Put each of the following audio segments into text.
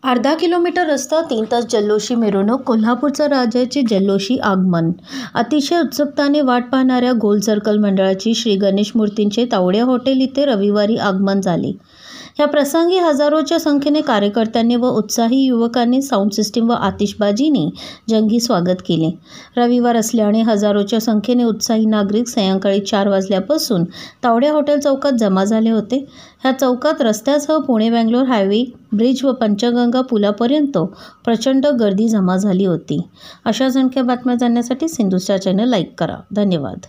अर्धा किलोमीटर रस्ता 3 तास जल्लोषी मिरवणूक कोल्हापूरचा राजाचे जल्लोषी आगमन। अतिशय उत्सुकताने वाट पाहणाऱ्या गोल सर्कल मंडळाची श्री गणेश मूर्तींचे तावडे हॉटेल इथे रविवारी आगमन झाले। या प्रसंगी हजारोच्या संख्येने कार्यकर्त्यांनी व उत्साही युवकांनी साऊंड सिस्टीम व आतिषबाजीने जंगी स्वागत केले। रविवार असल्याने हजारोच्या संख्येने उत्साही नागरिक सायंकाळी 4 वाजल्यापासून तावडे हॉटेल चौकात जमा झाले होते। ह्या चौकात रस्त्यासह पुणे-बेंगलोर हायवे ब्रिज व पंचगंगा पुलापर्यंत प्रचंड गर्दी जमा झाली होती। अशाच आणखी बातम्या जाणण्यासाठी सिंधू स्टार चॅनल लाईक करा। धन्यवाद।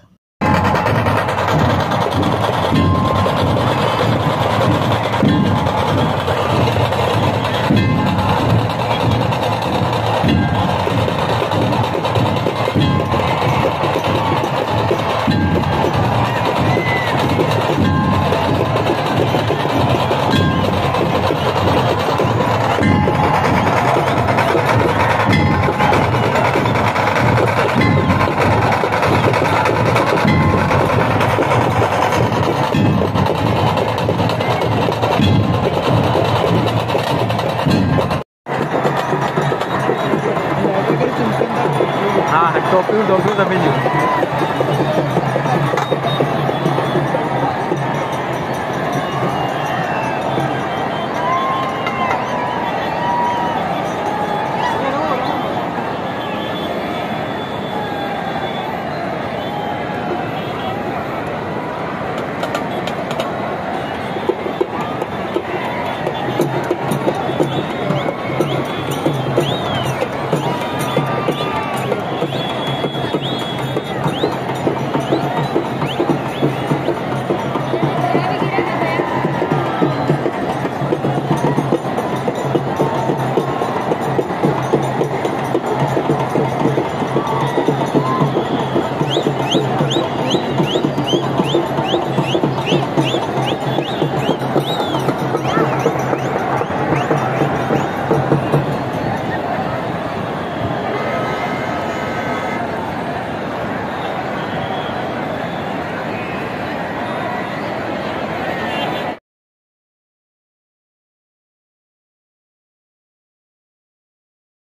हाँ, टोपी दबेली।